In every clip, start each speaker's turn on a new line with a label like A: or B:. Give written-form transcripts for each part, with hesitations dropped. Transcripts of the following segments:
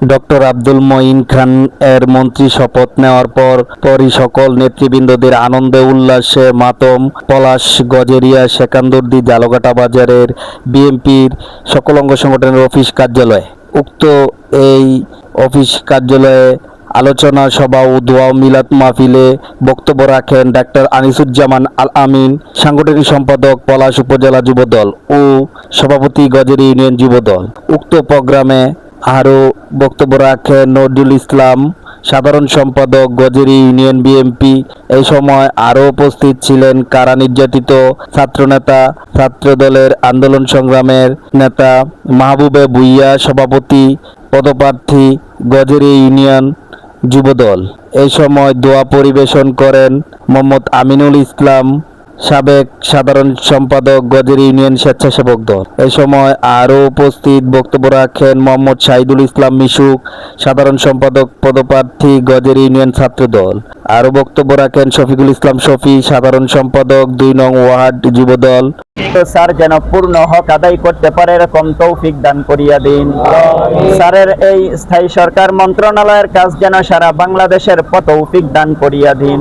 A: Doctor Abdul Moin খান এর মন্ত্রী শপথ নেওয়ার পরই সকল নেতৃবৃন্দদের আনন্দে উল্লাসে মাতম। পলাশ, গজেরিয়া, সেকান্দরদি, জালকাটা বাজারের বিএনপির সকল অঙ্গ সংগঠনের অফিস কার্যালয়। উক্ত এই অফিস কার্যালয়ে আলোচনা সভা ও দোয়া মিলাদ মাহফিলে বক্তব্য রাখেন ডাক্তার আনিসুজ্জামান আল আমিন, সাংগঠনিক সম্পাদক পলাশ উপজেলা যুবদল ও সভাপতি গজেরি ইউনিয়ন যুবদল। উক্ত প্রোগ্রামে আরও বক্তব্য রাখেন নজরুল ইসলাম, সাধারণ সম্পাদক গজেরি ইউনিয়ন বিএনপি। এই সময় আরও উপস্থিত ছিলেন কারা নির্যাতিত ছাত্রনেতা, ছাত্রদলের আন্দোলন সংগ্রামের নেতা মাহবুবে ভুইয়া, সভাপতি পদপ্রার্থী গজেরি ইউনিয়ন যুবদল। এই সময় দোয়া পরিবেশন করেন মোহাম্মদ আমিনুল ইসলাম, সাবেক সাধারণ সম্পাদক গজেরি ইউনিয়ন স্বেচ্ছাসেবক দল। এই সময় আরও উপস্থিত বক্তব্য রাখেন মোহাম্মদ শাহিদুল ইসলাম মিশুক, সাধারণ সম্পাদক পদপ্রার্থী গজেরি ইউনিয়ন ছাত্র দল। আরও বক্তব্য রাখেন শফিকুল ইসলাম শফি, সাধারণ সম্পাদক ২ নং ওয়ার্ড যুবদল।
B: স্যার যেন পূর্ণ হক আদায় করতে পারে এরকম তৌফিক দান করিয়া দিন। স্যারের এই স্থায়ী সরকার মন্ত্রণালয়ের কাজ যেন সারা বাংলাদেশের তৌফিক দান করিয়া দিন।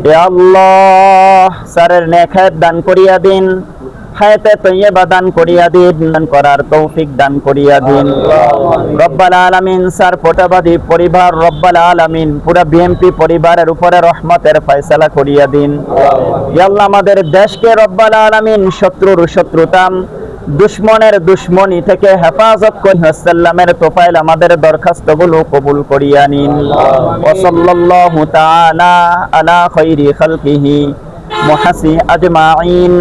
B: হে আল্লাহ, স্যারের নেক হায়াত দান করিয়া দিন, হায়াতে তৈয়বা দান করিয়া দিন, করার তৌফিক দান করিয়া দিন। রব্বাল আলামিন স্যার ফোটাবাদী পরিবার, রব্বাল আলামিন পুরা বিএনপি পরিবারের উপরে রহমতের ফয়সালা করিয়া দিন। ইয়া আল্লাহ, আমাদের দেশকে রব্বাল আলামিন শত্রুর শত্রুতা, দুশ্মনের দুশ্মনী থেকে হেফাজত করিয়া সাল্লামের তোফাইল আমাদের দরখাস্তগুলো কবুল করিয়া নিন। ওয়া সাল্লাল্লাহু তাআলা আলা খায়রি খালকিহি মুহাসি আজমাইন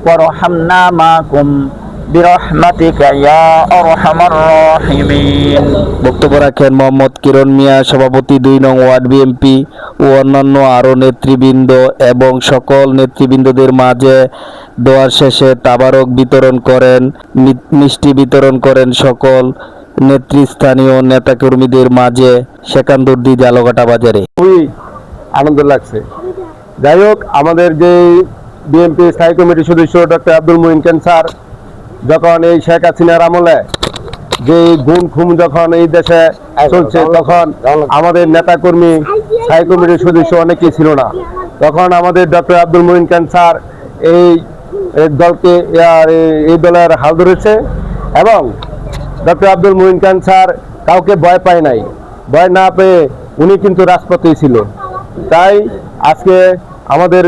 B: ওয়ারহামনা মাকুম বিরহমাতিকা ইয়া আরহামার রাহিমিন।
A: বক্তব্য রাখেন মোহাম্মদ কিরণ মিয়া, সভাপতি ২ নং ওয়ার্ড বিএনপি ও অন্যান্য আরও নেতৃবৃন্দ এবং সকল নেতৃবৃন্দদের মাঝে দোয়ার শেষে তাবারক বিতরণ করেন, মিষ্টি বিতরণ করেন সকল নেতৃস্থানীয় নেতাকর্মীদের মাঝে সেকান্দরদি জালকাটা বাজারে।
C: খুবই আনন্দ লাগছে। যাই হোক, আমাদের যে বিএনপি স্থায়ী কমিটির সদস্য ডক্টর আব্দুল মঈন খান স্যার যখন এই শেখ হাসিনার আমলে যে গুম খুম যখন এই দেশে চলছে, তখন আমাদের নেতাকর্মী স্থায়ী কমিটির সদস্য অনেকেই ছিল না। তখন আমাদের ডক্টর আব্দুল মঈন খান স্যার এই দলকে এই দলের হাল ধরেছে এবং ডক্টর আব্দুল মঈন খান স্যার কাউকে ভয় পায় নাই। ভয় না পেয়ে উনি কিন্তু রাজপথেই ছিল। তাই আজকে আমাদের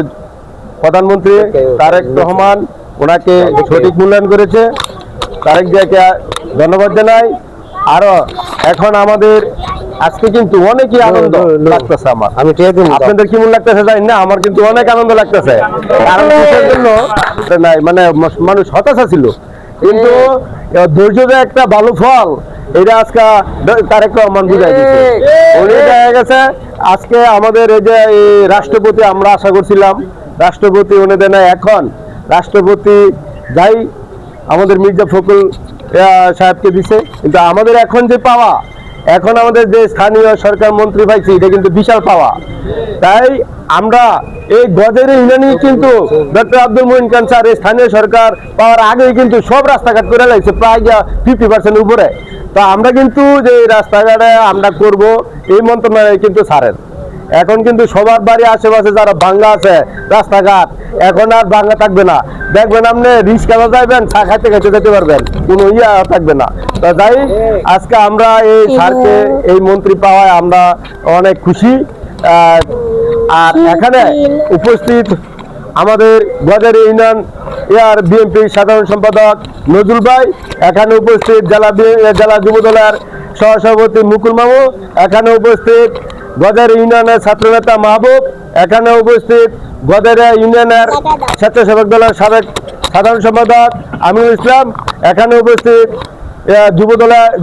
C: প্রধানমন্ত্রী তারেক রহমান ওনাকে সঠিক মূল্যায়ন করেছে। তারেক জিয়াকে ধন্যবাদ জানাই। আরো এখন আমাদের আজকে কিন্তু অনেকই আনন্দ লাগতেছে। আমার আপনাদের কেমন লাগতেছে জানি না, আমার কিন্তু অনেক আনন্দ লাগতেছে। কারণ কিসের জন্য নাই, মানে মানুষ হতাশা ছিল, কিন্তু ধৈর্য যে একটা ভালো ফল, এটা আজকে তারেক রহমান বুঝাই দিচ্ছে। উনি দেখা গেছে আজকে আমাদের এই যে রাষ্ট্রপতি, আমরা আশা করছিলাম রাষ্ট্রপতি উনি দেন, এখন রাষ্ট্রপতি যাই আমাদের মির্জা ফখরুল সাহেবকে দিছে, কিন্তু আমাদের এখন যে পাওয়া, এখন আমাদের যে স্থানীয় সরকার মন্ত্রী পাইছি, এটা কিন্তু বিশাল পাওয়া। তাই আমরা এই গজেরি ইউনিয়নে কিন্তু ডক্টর আব্দুল মঈন খান স্যার এই স্থানীয় সরকার পাওয়ার আগেই কিন্তু সব রাস্তাঘাট করে লাগছে, প্রায় 50% উপরে। তো আমরা কিন্তু যে রাস্তাঘাটে আমরা করব এই মন্ত্রণালয় কিন্তু স্যারের। এখন কিন্তু সবার বাড়ি আশেপাশে যারা ভাঙ্গা আছে রাস্তাঘাট, এখন আর ভাঙ্গা থাকবে না। দেখবেন আপনি রিক্সা যাইবেন, চা খাইতে খাইতে যেতে পারবেন, কোনো ইয়া থাকবে না। তো যাই আজকে আমরা এই স্যারকে এই মন্ত্রী পাওয়ায় আমরা অনেক খুশি। আর এখানে উপস্থিত আমাদের গজেরি ইউনিয়ন বিএনপি সাধারণ সম্পাদক নজরুল ভাই, এখানে উপস্থিত জেলা যুবদলের সহসভাপতি মুকুল মামু, এখানে উপস্থিত গজেরি ইউনিয়নের ছাত্রনেতা মাহবুব, এখানে উপস্থিত গজেরি ইউনিয়নের স্বেচ্ছাসেবক দলের সাবেক সাধারণ সম্পাদক আমিনুল ইসলাম, এখানে উপস্থিত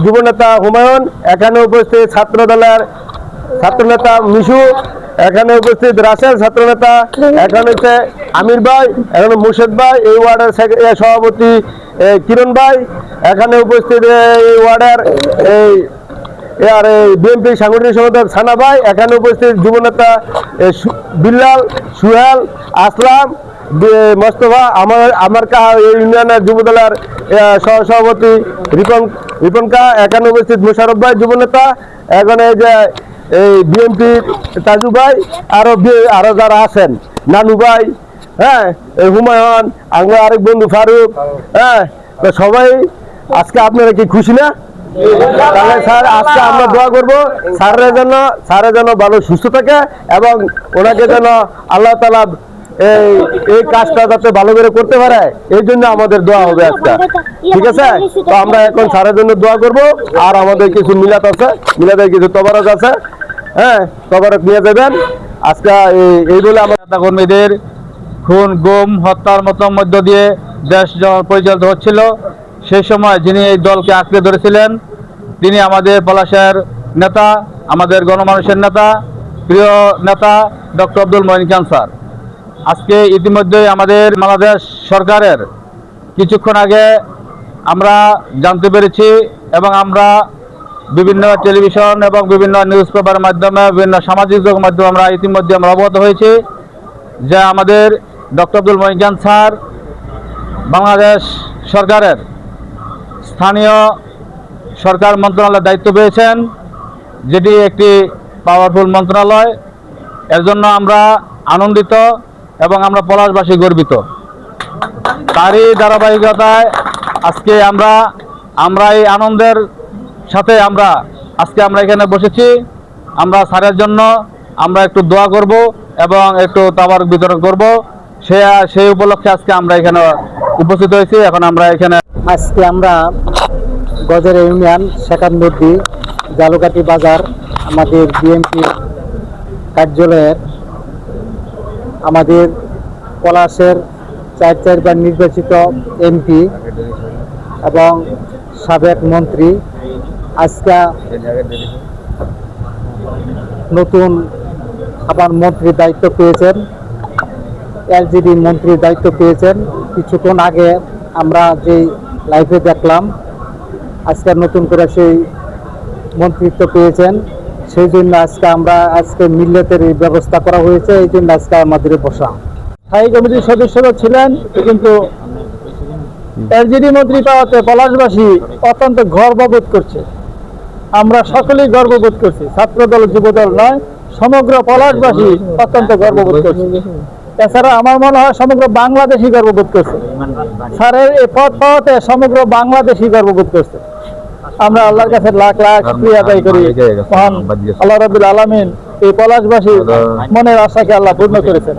C: যুবনেতা হুমায়ুন, এখানে উপস্থিত ছাত্রনেতা মিশু, এখানে উপস্থিত রাসেল ছাত্রনেতা, এখানে হচ্ছে আমির ভাই, এখানে মুর্শেদ ভাই, এই ওয়ার্ডের সভাপতি কিরণ ভাই, এখানে উপস্থিত এই ওয়ার্ডের বিএনপি সাংগঠনিক সম্পাদক সানা ভাই, এখানে উপস্থিত যুবনেতা বিল্লাল, সুহেল, আসলাম, মোস্তফা, আমার ইউনিয়নের যুবদলের সহসভাপতি রিপন রিপনকা এখানে উপস্থিত মোশারফ ভাই যুবনেতা, এখন এই যে এই বিএনপির তাজু ভাই, আরো যারা আছেন, নানু ভাই, হ্যাঁ, এই হুমায়ুন, আমরা আরেক বন্ধু ফারুক, হ্যাঁ, তো সবাই আজকে আপনারা কি খুশি না? তাহলে স্যার আজকে আমরা দোয়া করবো স্যারের যেন ভালো সুস্থ থাকে এবং ওনাকে যেন আল্লাহ তাআলা এই কাজটা যাতে ভালো করে করতে পারে, এই জন্য আমাদের দোয়া হবে আজকে, ঠিক আছে? তো আমরা এখন স্যারের জন্য দোয়া করব। আর আমাদের কিছু মিলাদ আছে, মিলাদের কিছু তবারক আছে, হ্যাঁ, তবারক নিয়ে যাবেন আজকে। এই বলে আমার
A: নেতা কর্মীদের খুন গুম হত্যার মতো মধ্য দিয়ে দেশ যখন পরিচালিত হচ্ছিল, সেই সময় যিনি এই দলকে আঁকড়ে ধরেছিলেন তিনি আমাদের পলাশের নেতা, আমাদের গণমানুষের নেতা, প্রিয় নেতা ডক্টর আব্দুল মঈন খান স্যার। আজকে ইতিমধ্যেই আমাদের বাংলাদেশ সরকারের কিছুক্ষণ আগে আমরা জানতে পেরেছি এবং আমরা বিভিন্ন টেলিভিশন এবং বিভিন্ন নিউজ পেপারের মাধ্যমে, বিভিন্ন সামাজিক যোগাযোগ মাধ্যমে আমরা ইতিমধ্যে আমরা অবগত হয়েছি যে আমাদের ডক্টর আব্দুল মঈন খান স্যার বাংলাদেশ সরকারের স্থানীয় সরকার মন্ত্রণালয়ের দায়িত্ব পেয়েছেন, যেটি একটি পাওয়ারফুল মন্ত্রণালয়। এর জন্য আমরা আনন্দিত এবং আমরা পলাশবাসী গর্বিত। তারই ধারাবাহিকতায় আজকে আমরা এই আনন্দের সাথে আজকে আমরা এখানে বসেছি। আমরা স্যারের জন্য আমরা একটু দোয়া করব এবং একটু তাবারক বিতরণ করব, সেই উপলক্ষে আজকে আমরা এখানে উপস্থিত হয়েছি। এখন আমরা এখানে
D: আজকে আমরা গজের ইউনিয়ন সেকান্দুদ্দি জালুকাটি বাজার আমাদের বিএনপি কার্যালয়ের আমাদের পলাশের চারবার নির্বাচিত এমপি এবং সাবেক মন্ত্রী আজকে নতুন আবার মন্ত্রীর দায়িত্ব পেয়েছেন, এলজিডি মন্ত্রীর দায়িত্ব পেয়েছেন। কিছুক্ষণ আগে আমরা যে লাইভে দেখলাম আজকে নতুন করে সেই মন্ত্রিত্ব পেয়েছেন, সেই জন্য আজকে মিল্লাতের এই ব্যবস্থা করা হয়েছে, এই জন্য আজকে আমাদের বসা। স্থায়ী কমিটির সদস্যরা ছিলেন, কিন্তু এলজিডি মন্ত্রী পাওয়াতে পলাশবাসী অত্যন্ত গর্ববোধ করছে। আমরা সকলেই গর্ববোধ করছি, ছাত্রদল যুবদল নয়, সমগ্র পলাশবাসী অত্যন্ত গর্ববোধ করছে। এছাড়া আমার মনে হয় সমগ্র বাংলাদেশই গর্ববোধ করছে। স্যারের এই পদ পাওয়াতে সমগ্র বাংলাদেশই গর্ববোধ করছে। আমরা আল্লাহর কাছে লাখ লাখ শুকরিয়া আদায় করি। মহান আল্লাহ রাব্বুল আলামিন এই পলাশবাসীর মনের আশাকে আল্লাহ পূর্ণ করেছেন।